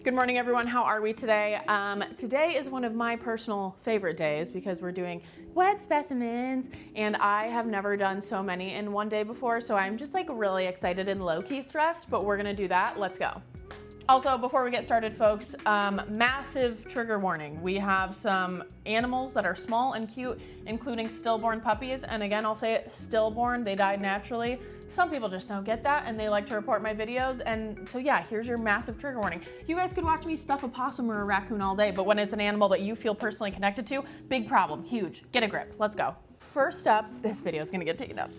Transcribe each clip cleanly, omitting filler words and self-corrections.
Good morning, everyone. How are we today? Today is one of my personal favorite days because we're doing wet specimens, and I have never done so many in one day before, so I'm just like really excited and low-key stressed, but we're gonna do that. Let's go. Also, before we get started, folks, massive trigger warning. We have some animals that are small and cute, including stillborn puppies. And again, I'll say it, stillborn, they died naturally. Some people just don't get that and they like to report my videos. And so yeah, here's your massive trigger warning. You guys could watch me stuff a possum or a raccoon all day, but when it's an animal that you feel personally connected to, big problem, huge. Get a grip, let's go. First up, this video is gonna get taken up.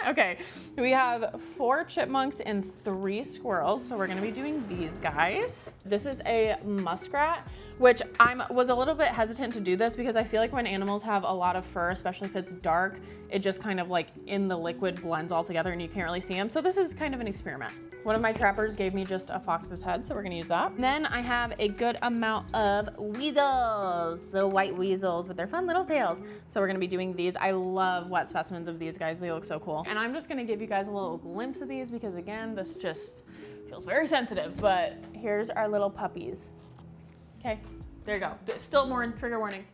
Okay, we have 4 chipmunks and 3 squirrels, so we're gonna be doing these guys. This is a muskrat, which was a little bit hesitant to do this because I feel like when animals have a lot of fur, especially if it's dark, it just kind of like in the liquid blends all together and you can't really see them. So this is kind of an experiment. One of my trappers gave me just a fox's head, so we're gonna use that. Then I have a good amount of weasels, the white weasels with their fun little tails. So we're gonna be doing these. I love wet specimens of these guys. They look so cool. And I'm just gonna give you guys a little glimpse of these because again, this just feels very sensitive, but here's our little puppies. Okay, there you go. Stillborn, trigger warning.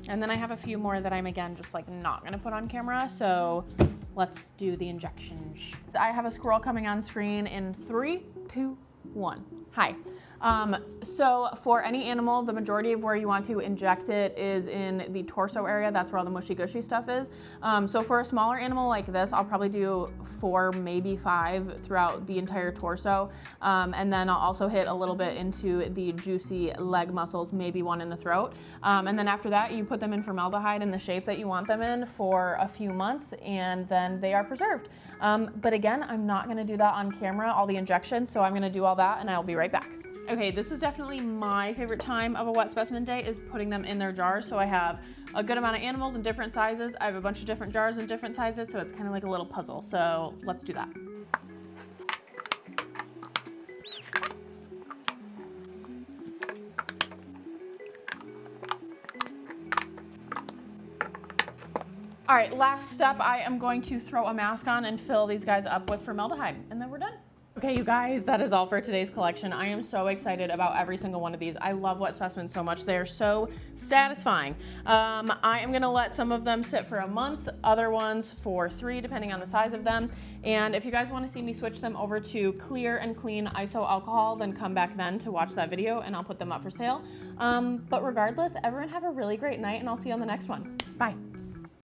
And then I have a few more that I'm again, just like not gonna put on camera. So let's do the injections. I have a squirrel coming on screen in 3, 2, 1. Hi. So for any animal, the majority of where you want to inject it is in the torso area. That's where all the mushy gushy stuff is. So for a smaller animal like this, I'll probably do 4, maybe 5 throughout the entire torso. And then I'll also hit a little bit into the juicy leg muscles, maybe 1 in the throat. And then after that, you put them in formaldehyde in the shape that you want them in for a few months, and then they are preserved. But again, I'm not gonna do that on camera, all the injections, so I'm gonna do all that and I'll be right back. Okay, this is definitely my favorite time of a wet specimen day is putting them in their jars. So I have a good amount of animals in different sizes. I have a bunch of different jars in different sizes, so it's kind of like a little puzzle. So let's do that. All right, last step, I am going to throw a mask on and fill these guys up with formaldehyde, and then we're done. Okay, you guys, that is all for today's collection. I am so excited about every single one of these. I love wet specimens so much. They're so satisfying. I am gonna let some of them sit for a month, other ones for 3, depending on the size of them. And if you guys wanna see me switch them over to clear and clean iso alcohol, then come back then to watch that video and I'll put them up for sale. But regardless, everyone have a really great night and I'll see you on the next one. Bye.